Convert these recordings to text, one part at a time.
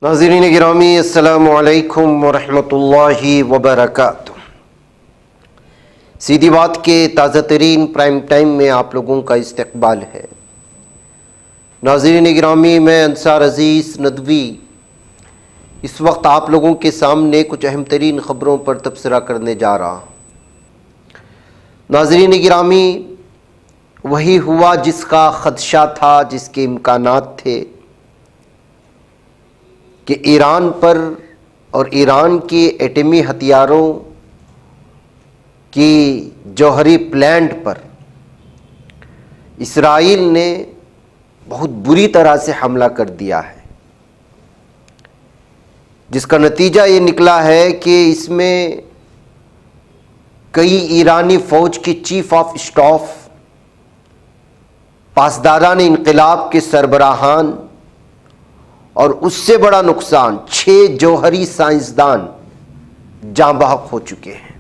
ناظرین گرامی، السلام علیکم ورحمۃ اللہ وبرکاتہ۔ سیدھی بات کے تازہ ترین پرائم ٹائم میں آپ لوگوں کا استقبال ہے۔ ناظرین گرامی، میں انصار عزیز ندوی اس وقت آپ لوگوں کے سامنے کچھ اہم ترین خبروں پر تبصرہ کرنے جا رہا ہوں۔ ناظرین گرامی، وہی ہوا جس کا خدشہ تھا، جس کے امکانات تھے کہ ایران پر اور ایران کے ایٹمی ہتھیاروں کی جوہری پلانٹ پر اسرائیل نے بہت بری طرح سے حملہ کر دیا ہے، جس کا نتیجہ یہ نکلا ہے کہ اس میں کئی ایرانی فوج کے چیف آف اسٹاف، پاسداران انقلاب کے سربراہان اور اس سے بڑا نقصان 6 جوہری سائنسدان جاں بحق ہو چکے ہیں۔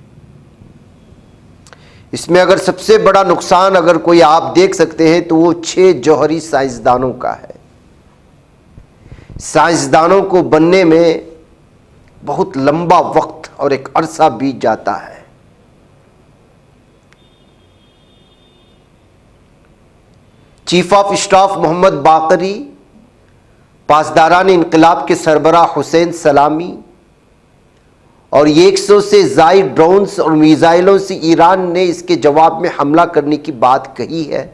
اس میں اگر سب سے بڑا نقصان اگر کوئی آپ دیکھ سکتے ہیں تو وہ 6 جوہری سائنسدانوں کا ہے۔ سائنسدانوں کو بننے میں بہت لمبا وقت اور ایک عرصہ بیت جاتا ہے۔ Chief of staff Mohammad Bagheri, پاسداران انقلاب کے سربراہ حسین سلامی اور 100 سے زائد ڈرونز اور میزائلوں سے ایران نے اس کے جواب میں حملہ کرنے کی بات کہی ہے۔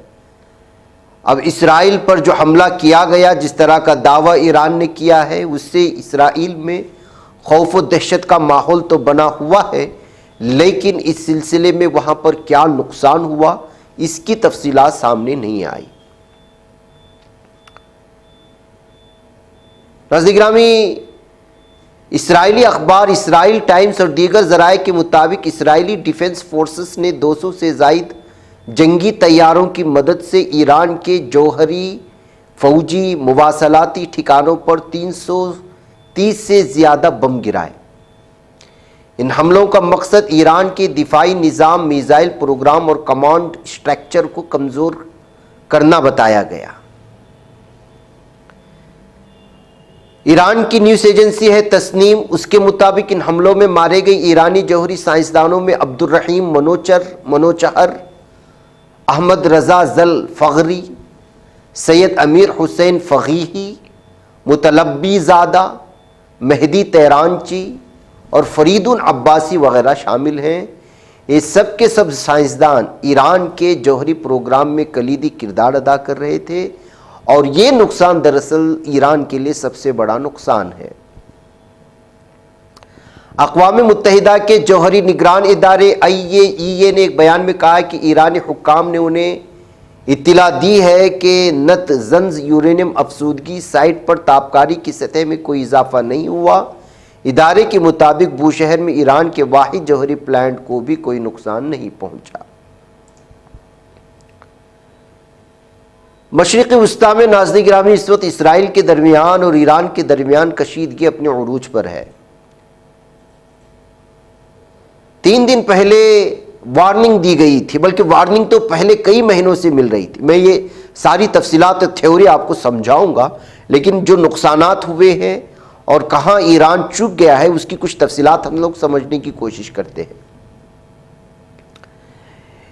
اب اسرائیل پر جو حملہ کیا گیا، جس طرح کا دعویٰ ایران نے کیا ہے، اس سے اسرائیل میں خوف و دہشت کا ماحول تو بنا ہوا ہے، لیکن اس سلسلے میں وہاں پر کیا نقصان ہوا، اس کی تفصیلات سامنے نہیں آئی۔ ناظرین گرامی، اسرائیلی اخبار اسرائیل ٹائمز اور دیگر ذرائع کے مطابق اسرائیلی ڈیفنس فورسز نے 200 سے زائد جنگی طیاروں کی مدد سے ایران کے جوہری فوجی مواصلاتی ٹھکانوں پر 330 سے زیادہ بم گرائے۔ ان حملوں کا مقصد ایران کے دفاعی نظام، میزائل پروگرام اور کمانڈ اسٹرکچر کو کمزور کرنا بتایا گیا۔ ایران کی نیوز ایجنسی ہے تسنیم، اس کے مطابق ان حملوں میں مارے گئے ایرانی جوہری سائنسدانوں میں عبدالرحیم منوچہر، احمد رضا ذوالفقاری، سید امیر حسین فقیہی، مطلبی زادہ، مہدی تیرانچی اور فریدون عباسی وغیرہ شامل ہیں۔ یہ سب کے سب سائنسدان ایران کے جوہری پروگرام میں کلیدی کردار ادا کر رہے تھے، اور یہ نقصان دراصل ایران کے لیے سب سے بڑا نقصان ہے۔ اقوام متحدہ کے جوہری نگران ادارے IAEA نے ایک بیان میں کہا کہ ایرانی حکام نے انہیں اطلاع دی ہے کہ نتنز یورینیم افزودگی سائٹ پر تابکاری کی سطح میں کوئی اضافہ نہیں ہوا۔ ادارے کے مطابق بوشہر میں ایران کے واحد جوہری پلانٹ کو بھی کوئی نقصان نہیں پہنچا۔ مشرق وسطیٰ میں ناظرین گرامی، اس وقت اسرائیل کے درمیان اور ایران کے درمیان کشیدگی اپنے عروج پر ہے۔ 3 دن پہلے وارننگ دی گئی تھی، بلکہ وارننگ تو پہلے کئی مہینوں سے مل رہی تھی۔ میں یہ ساری تفصیلات تھیوری آپ کو سمجھاؤں گا، لیکن جو نقصانات ہوئے ہیں اور کہاں ایران چوک گیا ہے، اس کی کچھ تفصیلات ہم لوگ سمجھنے کی کوشش کرتے ہیں۔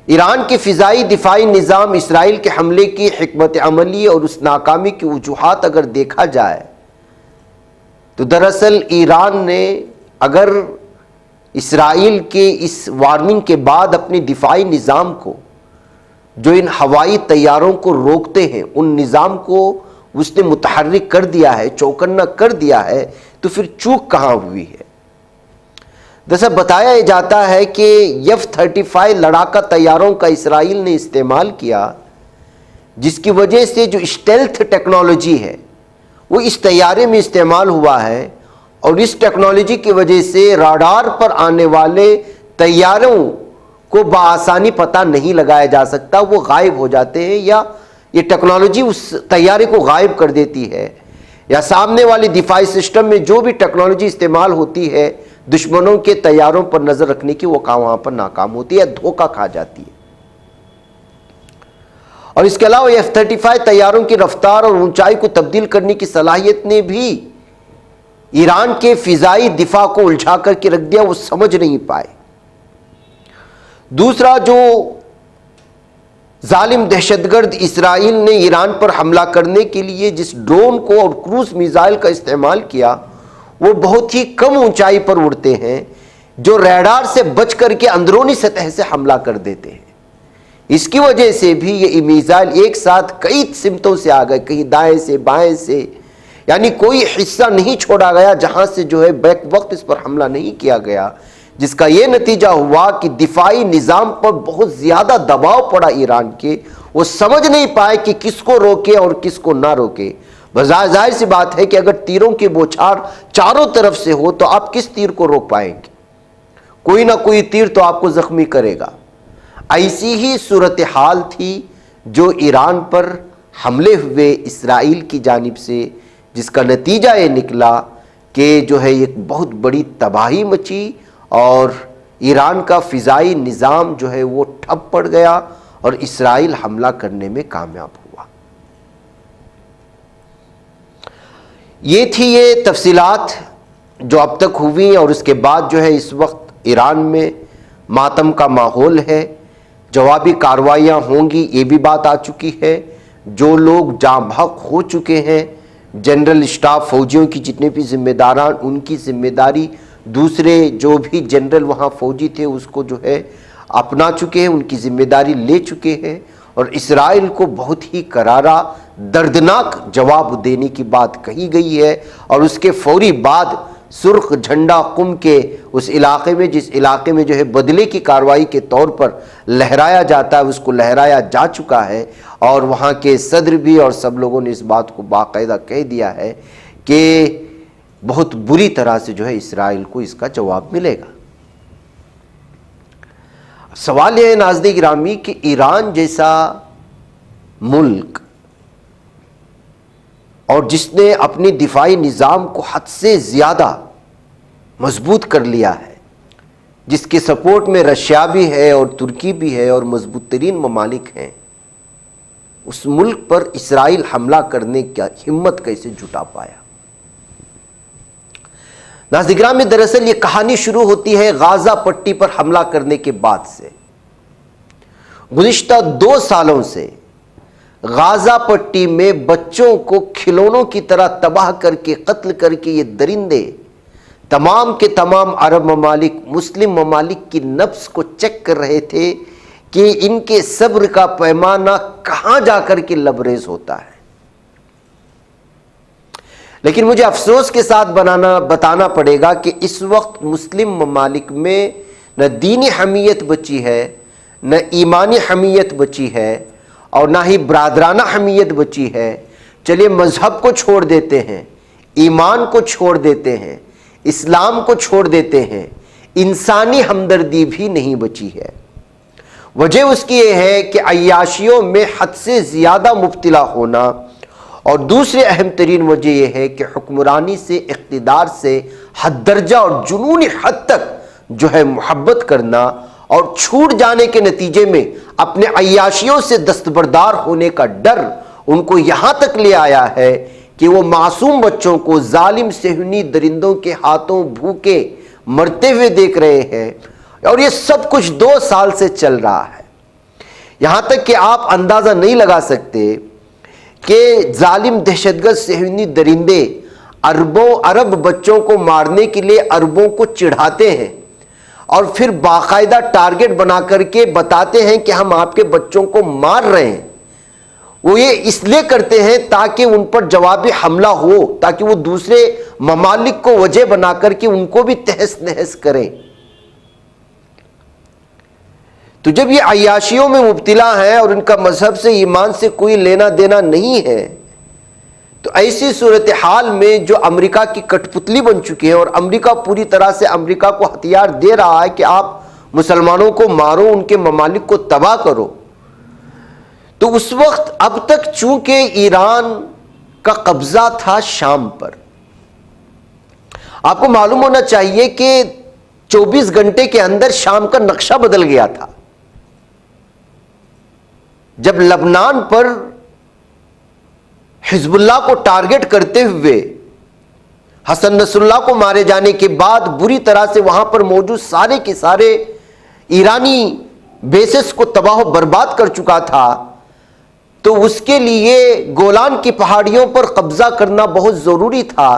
ایران کے فضائی دفاعی نظام اسرائیل کے حملے کی حکمت عملی اور اس ناکامی کی وجوہات اگر دیکھا جائے تو دراصل ایران نے اگر اسرائیل کے اس وارننگ کے بعد اپنے دفاعی نظام کو، جو ان ہوائی طیاروں کو روکتے ہیں، ان نظام کو اس نے متحرک کر دیا ہے، چوکنا کر دیا ہے، تو پھر چوک کہاں ہوئی ہے؟ دراصل بتایا جاتا ہے کہ F-35 لڑاکا طیاروں کا اسرائیل نے استعمال کیا، جس کی وجہ سے جو اسٹیلتھ ٹیکنالوجی ہے وہ اس طیارے میں استعمال ہوا ہے، اور اس ٹیکنالوجی کی وجہ سے راڈار پر آنے والے طیاروں کو بآسانی پتہ نہیں لگایا جا سکتا، وہ غائب ہو جاتے ہیں، یا یہ ٹیکنالوجی اس طیارے کو غائب کر دیتی ہے، یا سامنے والے دفاعی سسٹم میں جو بھی ٹیکنالوجی استعمال ہوتی ہے دشمنوں کے طیاروں پر نظر رکھنے کی، وہ وہاں پر ناکام ہوتی ہے، دھوکہ کھا جاتی ہے۔ اور اس کے علاوہ F-35 طیاروں کی رفتار اور اونچائی کو تبدیل کرنے کی صلاحیت نے بھی ایران کے فضائی دفاع کو الجھا کر کے رکھ دیا، وہ سمجھ نہیں پائے۔ دوسرا، جو ظالم دہشت گرد اسرائیل نے ایران پر حملہ کرنے کے لیے جس ڈرون کو اور کروز میزائل کا استعمال کیا، وہ بہت ہی کم اونچائی پر اڑتے ہیں، جو ریڈار سے بچ کر کے اندرونی سطح سے حملہ کر دیتے ہیں۔ اس کی وجہ سے بھی یہ میزائل ایک ساتھ کئی سمتوں سے آ گئے، کہیں دائیں سے بائیں سے، یعنی کوئی حصہ نہیں چھوڑا گیا جہاں سے جو ہے بیک وقت اس پر حملہ نہیں کیا گیا، جس کا یہ نتیجہ ہوا کہ دفاعی نظام پر بہت زیادہ دباؤ پڑا ایران کے۔ وہ سمجھ نہیں پائے کہ کس کو روکے اور کس کو نہ روکے۔ ظاہر سی بات ہے کہ اگر تیروں کی بوچھار چاروں طرف سے ہو تو آپ کس تیر کو روک پائیں گے؟ کوئی نہ کوئی تیر تو آپ کو زخمی کرے گا۔ ایسی ہی صورتحال تھی جو ایران پر حملے ہوئے اسرائیل کی جانب سے، جس کا نتیجہ یہ نکلا کہ جو ہے ایک بہت بڑی تباہی مچی اور ایران کا فضائی نظام جو ہے وہ ٹھپ پڑ گیا اور اسرائیل حملہ کرنے میں کامیاب ہوا۔ یہ تھی یہ تفصیلات جو اب تک ہوئی، اور اس کے بعد جو ہے اس وقت ایران میں ماتم کا ماحول ہے، جوابی کارروائیاں ہوں گی، یہ بھی بات آ چکی ہے۔ جو لوگ جاں بحق ہو چکے ہیں، جنرل اسٹاف فوجیوں کی جتنے بھی ذمہ داران، ان کی ذمہ داری دوسرے جو بھی جنرل وہاں فوجی تھے اس کو جو ہے اپنا چکے ہیں، ان کی ذمہ داری لے چکے ہیں، اور اسرائیل کو بہت ہی کرارا دردناک جواب دینے کی بات کہی گئی ہے۔ اور اس کے فوری بعد سرخ جھنڈا قم کے اس علاقے میں، جس علاقے میں جو ہے بدلے کی کارروائی کے طور پر لہرایا جاتا ہے، اس کو لہرایا جا چکا ہے، اور وہاں کے صدر بھی اور سب لوگوں نے اس بات کو باقاعدہ کہہ دیا ہے کہ بہت بری طرح سے جو ہے اسرائیل کو اس کا جواب ملے گا۔ سوال یہ ہے ناظرین گرامی کہ ایران جیسا ملک، اور جس نے اپنی دفاعی نظام کو حد سے زیادہ مضبوط کر لیا ہے، جس کے سپورٹ میں رشیا بھی ہے اور ترکی بھی ہے اور مضبوط ترین ممالک ہیں، اس ملک پر اسرائیل حملہ کرنے کی ہمت کیسے جٹا پایا؟ ناظرین گرامی، دراصل یہ کہانی شروع ہوتی ہے غازہ پٹی پر حملہ کرنے کے بعد سے۔ گزشتہ 2 سالوں سے غازہ پٹی میں بچوں کو کھلونوں کی طرح تباہ کر کے قتل کر کے یہ درندے تمام کے تمام عرب ممالک، مسلم ممالک کی نفس کو چیک کر رہے تھے کہ ان کے صبر کا پیمانہ کہاں جا کر کے لبریز ہوتا ہے۔ لیکن مجھے افسوس کے ساتھ بتانا پڑے گا کہ اس وقت مسلم ممالک میں نہ دینی حمیت بچی ہے، نہ ایمانی حمیت بچی ہے، اور نہ ہی برادرانہ حمیت بچی ہے۔ چلیے مذہب کو چھوڑ دیتے ہیں، ایمان کو چھوڑ دیتے ہیں، اسلام کو چھوڑ دیتے ہیں، انسانی ہمدردی بھی نہیں بچی ہے۔ وجہ اس کی یہ ہے کہ عیاشیوں میں حد سے زیادہ مبتلا ہونا، اور دوسری اہم ترین وجہ یہ ہے کہ حکمرانی سے، اقتدار سے حد درجہ اور جنونی حد تک جو ہے محبت کرنا، اور چھوٹ جانے کے نتیجے میں اپنے عیاشیوں سے دستبردار ہونے کا ڈر ان کو یہاں تک لے آیا ہے کہ وہ معصوم بچوں کو ظالم صہیونی درندوں کے ہاتھوں بھوکے مرتے ہوئے دیکھ رہے ہیں، اور یہ سب کچھ 2 سال سے چل رہا ہے۔ یہاں تک کہ آپ اندازہ نہیں لگا سکتے کہ ظالم دہشت گرد صہیونی درندے عرب بچوں کو مارنے کے لیے عربوں کو چڑھاتے ہیں، اور پھر باقاعدہ ٹارگٹ بنا کر کے بتاتے ہیں کہ ہم آپ کے بچوں کو مار رہے ہیں۔ وہ یہ اس لیے کرتے ہیں تاکہ ان پر جوابی حملہ ہو، تاکہ وہ دوسرے ممالک کو وجہ بنا کر کے ان کو بھی تہس نہس کریں۔ تو جب یہ عیاشیوں میں مبتلا ہیں اور ان کا مذہب سے، ایمان سے کوئی لینا دینا نہیں ہے، تو ایسی صورتحال میں جو امریکہ کی کٹ پتلی بن چکی ہے، اور امریکہ پوری طرح سے امریکہ کو ہتھیار دے رہا ہے کہ آپ مسلمانوں کو مارو، ان کے ممالک کو تباہ کرو، تو اس وقت اب تک چونکہ ایران کا قبضہ تھا شام پر، آپ کو معلوم ہونا چاہیے کہ 24 گھنٹے کے اندر شام کا نقشہ بدل گیا تھا۔ جب لبنان پر حزب اللہ کو ٹارگٹ کرتے ہوئے حسن نصر اللہ کو مارے جانے کے بعد بری طرح سے وہاں پر موجود سارے کے سارے ایرانی بیسز کو تباہ و برباد کر چکا تھا، تو اس کے لیے گولان کی پہاڑیوں پر قبضہ کرنا بہت ضروری تھا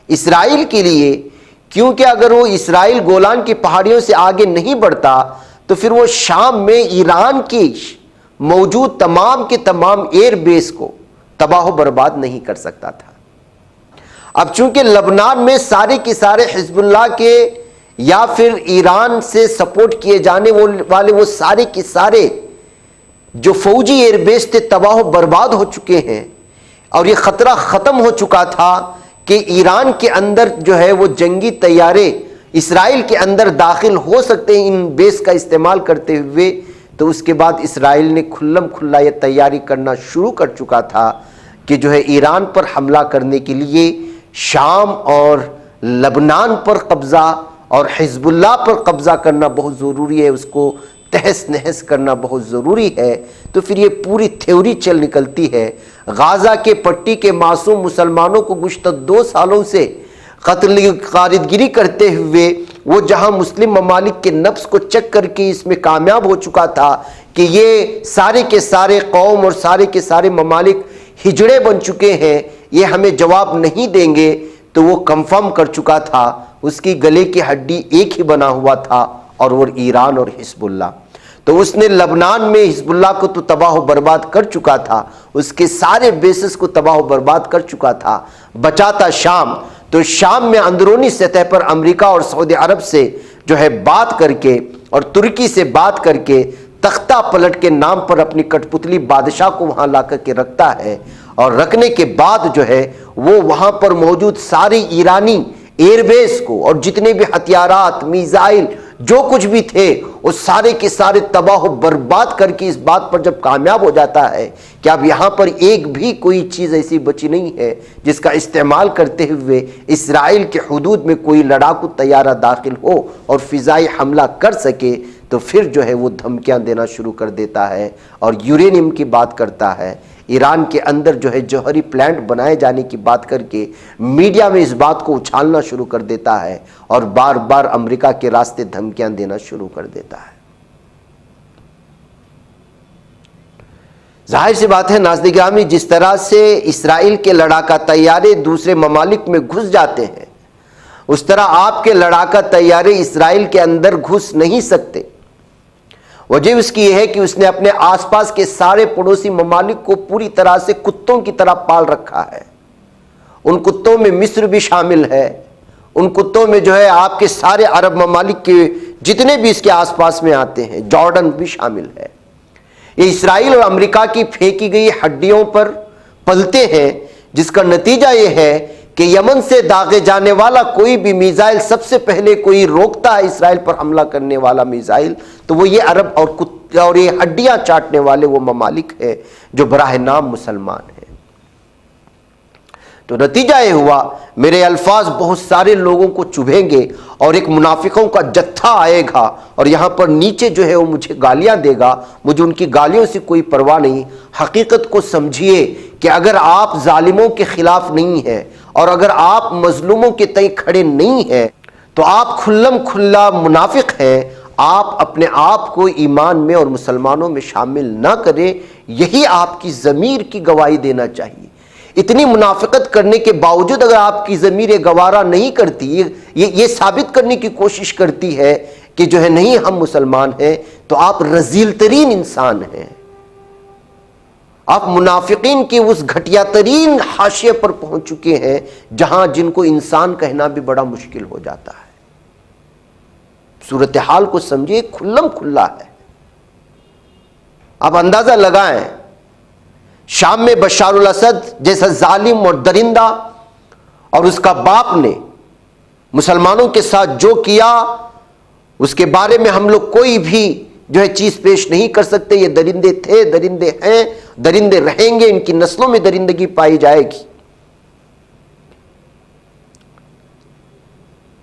اسرائیل کے لیے، کیونکہ اگر وہ اسرائیل گولان کی پہاڑیوں سے آگے نہیں بڑھتا تو پھر وہ شام میں ایران کی موجود تمام کے تمام ایئر بیس کو تباہ و برباد نہیں کر سکتا تھا۔ اب چونکہ لبنان میں سارے کے سارے حزب اللہ کے یا پھر ایران سے سپورٹ کیے جانے والے وہ سارے کے سارے جو فوجی ایئر بیس تھے تباہ و برباد ہو چکے ہیں، اور یہ خطرہ ختم ہو چکا تھا کہ ایران کے اندر جو ہے وہ جنگی طیارے اسرائیل کے اندر داخل ہو سکتے ہیں ان بیس کا استعمال کرتے ہوئے، تو اس کے بعد اسرائیل نے کھلم کھلا یہ تیاری کرنا شروع کر چکا تھا کہ جو ہے ایران پر حملہ کرنے کے لیے شام اور لبنان پر قبضہ اور حزب اللہ پر قبضہ کرنا بہت ضروری ہے، اس کو تہس نہس کرنا بہت ضروری ہے۔ تو پھر یہ پوری تھیوری چل نکلتی ہے۔ غازہ کے پٹی کے معصوم مسلمانوں کو گزشتہ 2 سالوں سے قتل غارتگری کرتے ہوئے وہ جہاں مسلم ممالک کے نفس کو چیک کر کے اس میں کامیاب ہو چکا تھا کہ یہ سارے کے سارے قوم اور سارے کے سارے ممالک ہجڑے بن چکے ہیں، یہ ہمیں جواب نہیں دیں گے، تو وہ کنفرم کر چکا تھا، اس کی گلے کی ہڈی ایک ہی بنا ہوا تھا اور وہ ایران اور حزب اللہ۔ تو اس نے لبنان میں حزب اللہ کو تو تباہ و برباد کر چکا تھا، اس کے سارے بیسز کو تباہ و برباد کر چکا تھا، بچا تھا شام۔ تو شام میں اندرونی سطح پر امریکہ اور سعودی عرب سے جو ہے بات کر کے اور ترکی سے بات کر کے تختہ پلٹ کے نام پر اپنی کٹ پتلی بادشاہ کو وہاں لا کر کے رکھتا ہے، اور رکھنے کے بعد جو ہے وہ وہاں پر موجود ساری ایرانی ایئر بیس کو اور جتنے بھی ہتھیارات، میزائل، جو کچھ بھی تھے وہ سارے کے سارے تباہ و برباد کر کے اس بات پر جب کامیاب ہو جاتا ہے کہ اب یہاں پر ایک بھی کوئی چیز ایسی بچی نہیں ہے جس کا استعمال کرتے ہوئے اسرائیل کے حدود میں کوئی لڑاکو طیارہ داخل ہو اور فضائی حملہ کر سکے، تو پھر جو ہے وہ دھمکیاں دینا شروع کر دیتا ہے اور یورینیم کی بات کرتا ہے، ایران کے اندر جو ہے جوہری پلانٹ بنائے جانے کی بات کر کے میڈیا میں اس بات کو اچھالنا شروع کر دیتا ہے اور بار بار امریکہ کے راستے دھمکیاں دینا شروع کر دیتا ہے۔ ظاہر سی بات ہے ناظرین گرامی، جس طرح سے اسرائیل کے لڑاکا طیارے دوسرے ممالک میں گھس جاتے ہیں، اس طرح آپ کے لڑاکا طیارے اسرائیل کے اندر گھس نہیں سکتے۔ وجہ اس کی یہ ہے کہ اس نے اپنے آس پاس کے سارے پڑوسی ممالک کو پوری طرح سے کتوں کی طرح پال رکھا ہے۔ ان کتوں میں مصر بھی شامل ہے، ان کتوں میں جو ہے آپ کے سارے عرب ممالک کے جتنے بھی اس کے آس پاس میں آتے ہیں، جارڈن بھی شامل ہے۔ یہ اسرائیل اور امریکہ کی پھینکی گئی ہڈیوں پر پلتے ہیں، جس کا نتیجہ یہ ہے کہ یمن سے داغے جانے والا کوئی بھی میزائل سب سے پہلے کوئی روکتا ہے اسرائیل پر حملہ کرنے والا میزائل، تو وہ یہ عرب اور یہ ہڈیاں چاٹنے والے وہ ممالک ہیں جو براہ نام مسلمان ہیں۔ تو نتیجہ یہ ہوا، میرے الفاظ بہت سارے لوگوں کو چبھیں گے اور ایک منافقوں کا جتھا آئے گا اور یہاں پر نیچے جو ہے وہ مجھے گالیاں دے گا، مجھے ان کی گالیوں سے کوئی پرواہ نہیں۔ حقیقت کو سمجھیے کہ اگر آپ ظالموں کے خلاف نہیں ہیں اور اگر آپ مظلوموں کے تئیں کھڑے نہیں ہیں تو آپ کھلم کھلا منافق ہیں۔ آپ اپنے آپ کو ایمان میں اور مسلمانوں میں شامل نہ کریں، یہی آپ کی ضمیر کی گواہی دینا چاہیے۔ اتنی منافقت کرنے کے باوجود اگر آپ کی ضمیر گوارا نہیں کرتی، یہ ثابت کرنے کی کوشش کرتی ہے کہ جو ہے نہیں ہم مسلمان ہیں، تو آپ رذیل ترین انسان ہیں۔ آپ منافقین کی اس گھٹیا ترین حاشیے پر پہنچ چکے ہیں جہاں جن کو انسان کہنا بھی بڑا مشکل ہو جاتا ہے۔ صورتحال کو سمجھے، کھلم کھلا ہے۔ آپ اندازہ لگائیں، شام میں بشار الاسد جیسا ظالم اور درندہ اور اس کا باپ نے مسلمانوں کے ساتھ جو کیا، اس کے بارے میں ہم لوگ کوئی بھی جو ہے چیز پیش نہیں کر سکتے۔ یہ درندے تھے، درندے ہیں، درندے رہیں گے، ان کی نسلوں میں درندگی پائی جائے گی۔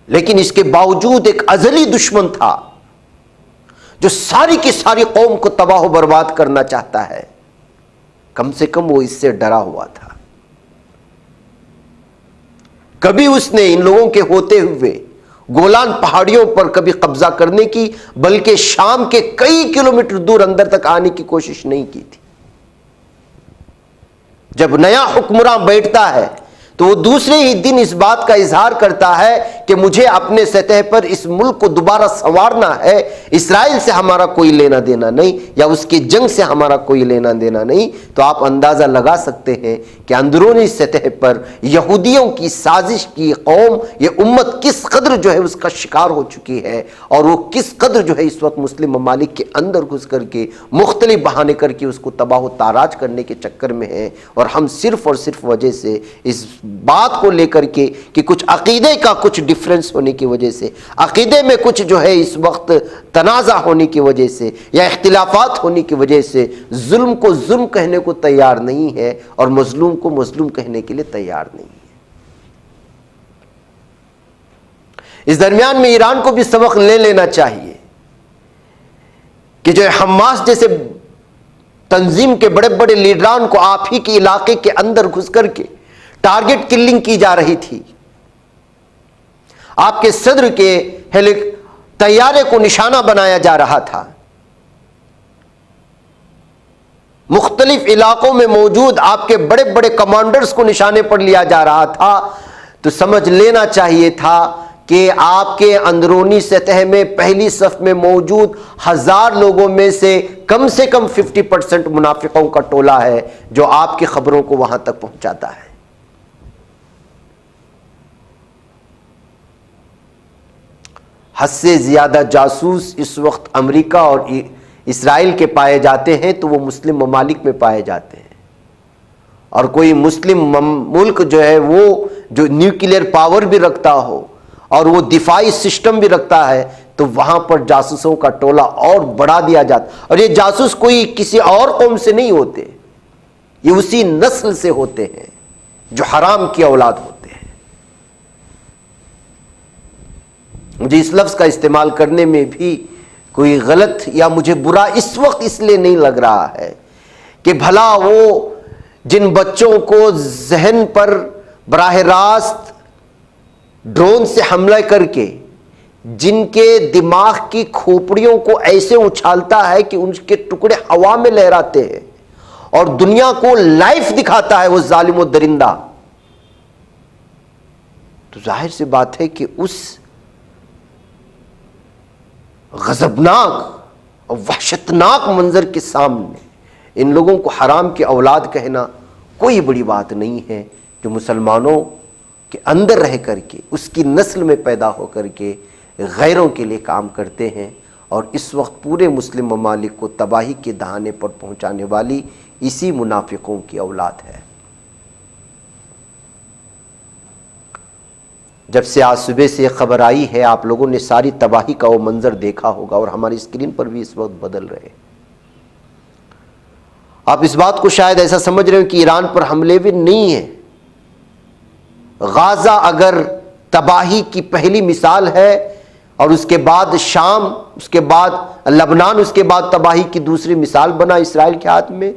لیکن اس کے باوجود ایک ازلی دشمن تھا جو ساری کی ساری قوم کو تباہ و برباد کرنا چاہتا ہے، کم سے کم وہ اس سے ڈرا ہوا تھا۔ کبھی اس نے ان لوگوں کے ہوتے ہوئے گولان پہاڑیوں پر کبھی قبضہ کرنے کی بلکہ شام کے کئی کلومیٹر دور اندر تک آنے کی کوشش نہیں کی تھی۔ جب نیا حکمراں بیٹھتا ہے تو وہ دوسرے ہی دن اس بات کا اظہار کرتا ہے کہ مجھے اپنے سطح پر اس ملک کو دوبارہ سنوارنا ہے، اسرائیل سے ہمارا کوئی لینا دینا نہیں، یا اس کی جنگ سے ہمارا کوئی لینا دینا نہیں۔ تو آپ اندازہ لگا سکتے ہیں کہ اندرونی سطح پر یہودیوں کی سازش کی قوم، یہ امت کس قدر جو ہے اس کا شکار ہو چکی ہے، اور وہ کس قدر جو ہے اس وقت مسلم ممالک کے اندر گھس کر کے مختلف بہانے کر کے اس کو تباہ و تاراج کرنے کے چکر میں ہے۔ اور ہم صرف اور صرف وجہ سے اس بات کو لے کر کے کہ کچھ عقیدے کا کچھ ڈیفرنس ہونے کی وجہ سے، عقیدے میں کچھ جو ہے اس وقت تنازع ہونے کی وجہ سے یا اختلافات ہونے کی وجہ سے ظلم کو ظلم کہنے کو تیار نہیں ہے اور مظلوم کو مظلوم کہنے کے لیے تیار نہیں ہے۔ اس درمیان میں ایران کو بھی سبق لے لینا چاہیے کہ جو حماس جیسے تنظیم کے بڑے بڑے لیڈران کو آپ ہی کے علاقے کے اندر گھس کر کے ٹارگٹ کلنگ کی جا رہی تھی، آپ کے صدر کے طیارے کو نشانہ بنایا جا رہا تھا، مختلف علاقوں میں موجود آپ کے بڑے بڑے کمانڈرز کو نشانے پر لیا جا رہا تھا، تو سمجھ لینا چاہیے تھا کہ آپ کے اندرونی سطح میں پہلی صف میں موجود 1000 لوگوں میں سے کم 50% منافقوں کا ٹولہ ہے جو آپ کی خبروں کو وہاں تک پہنچاتا ہے۔ حد سے زیادہ جاسوس اس وقت امریکہ اور اسرائیل کے پائے جاتے ہیں تو وہ مسلم ممالک میں پائے جاتے ہیں، اور کوئی مسلم ملک جو ہے وہ جو نیوکلیئر پاور بھی رکھتا ہو اور وہ دفاعی سسٹم بھی رکھتا ہے تو وہاں پر جاسوسوں کا ٹولہ اور بڑھا دیا جاتا، اور یہ جاسوس کوئی کسی اور قوم سے نہیں ہوتے، یہ اسی نسل سے ہوتے ہیں جو حرام کی اولاد ہوتے ہیں۔ مجھے اس لفظ کا استعمال کرنے میں بھی کوئی غلط یا مجھے برا اس وقت اس لیے نہیں لگ رہا ہے کہ بھلا وہ جن بچوں کو ذہن پر براہ راست ڈرون سے حملہ کر کے جن کے دماغ کی کھوپڑیوں کو ایسے اچھالتا ہے کہ ان کے ٹکڑے ہوا میں لہراتے ہیں اور دنیا کو لائف دکھاتا ہے وہ ظالم و درندہ، تو ظاہر سی بات ہے کہ اس غضبناک اور وحشتناک منظر کے سامنے ان لوگوں کو حرام کی اولاد کہنا کوئی بڑی بات نہیں ہے، جو مسلمانوں کے اندر رہ کر کے اس کی نسل میں پیدا ہو کر کے غیروں کے لیے کام کرتے ہیں، اور اس وقت پورے مسلم ممالک کو تباہی کے دہانے پر پہنچانے والی اسی منافقوں کی اولاد ہے۔ جب سے آج صبح سے خبر آئی ہے آپ لوگوں نے ساری تباہی کا وہ منظر دیکھا ہوگا، اور ہماری اسکرین پر بھی اس وقت بدل رہے۔ آپ اس بات کو شاید ایسا سمجھ رہے ہو کہ ایران پر حملے بھی نہیں ہیں۔ غازہ اگر تباہی کی پہلی مثال ہے، اور اس کے بعد شام، اس کے بعد لبنان، اس کے بعد تباہی کی دوسری مثال بنا اسرائیل کے ہاتھ میں،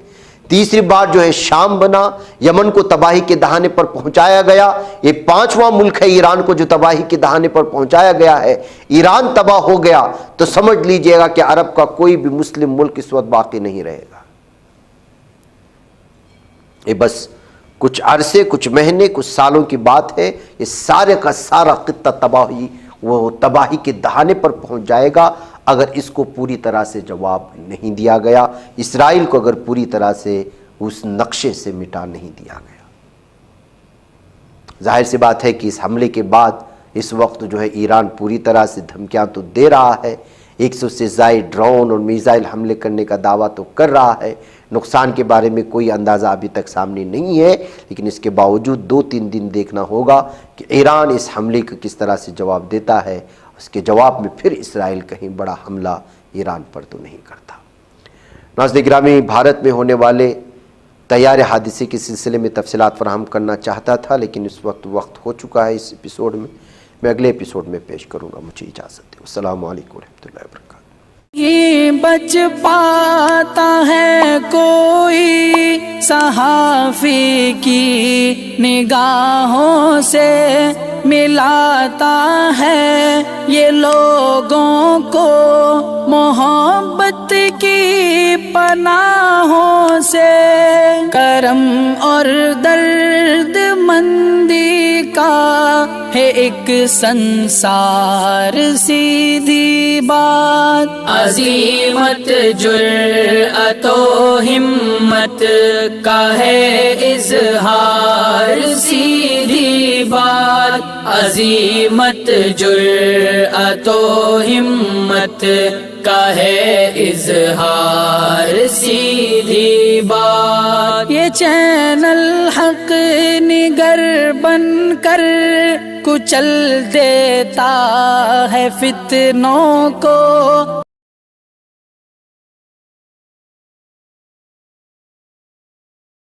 تیسری بار جو ہے شام بنا، یمن کو تباہی کے دہانے پر پہنچایا گیا، یہ 5واں ملک ہے ایران کو جو تباہی کے دہانے پر پہنچایا گیا ہے۔ ایران تباہ ہو گیا تو سمجھ لیجئے گا کہ عرب کا کوئی بھی مسلم ملک اس وقت باقی نہیں رہے گا۔ یہ بس کچھ عرصے، کچھ مہینے، کچھ سالوں کی بات ہے، یہ سارے کا سارا خطہ تباہی کے دہانے پر پہنچ جائے گا اگر اس کو پوری طرح سے جواب نہیں دیا گیا، اسرائیل کو اگر پوری طرح سے اس نقشے سے مٹا نہیں دیا گیا۔ ظاہر سی بات ہے کہ اس حملے کے بعد اس وقت جو ہے ایران پوری طرح سے دھمکیاں تو دے رہا ہے، 100 سے زائد ڈرون اور میزائل حملے کرنے کا دعویٰ تو کر رہا ہے، نقصان کے بارے میں کوئی اندازہ ابھی تک سامنے نہیں ہے، لیکن اس کے باوجود 2-3 دن دیکھنا ہوگا کہ ایران اس حملے کو کس طرح سے جواب دیتا ہے۔ اس کے جواب میں پھر اسرائیل کہیں بڑا حملہ ایران پر تو نہیں کرتا۔ ناظرین گرامی، بھارت میں ہونے والے طیارے حادثے کے سلسلے میں تفصیلات فراہم کرنا چاہتا تھا، لیکن اس وقت ہو چکا ہے اس ایپیسوڈ میں۔ میں اگلے ایپیسوڈ میں پیش کروں گا، مجھے اجازت دیں۔ السلام علیکم ورحمۃ اللہ وبرکاتہ۔ بچ پاتا ہے کوئی صحافی کی نگاہوں سے، ملاتا ہے یہ لوگوں کو محبت کی پناہوں سے، کرم اور درد مندی کا ہے ایک سنسار سیدھی بات، عزیمت جرأت و ہمت کا ہے اظہار سیدھی بات، عزیمت جرأت و ہمت کا ہے اظہار سیدھی بات، یہ چینل حق نگر بن کر کچل دیتا ہے فتنوں کو،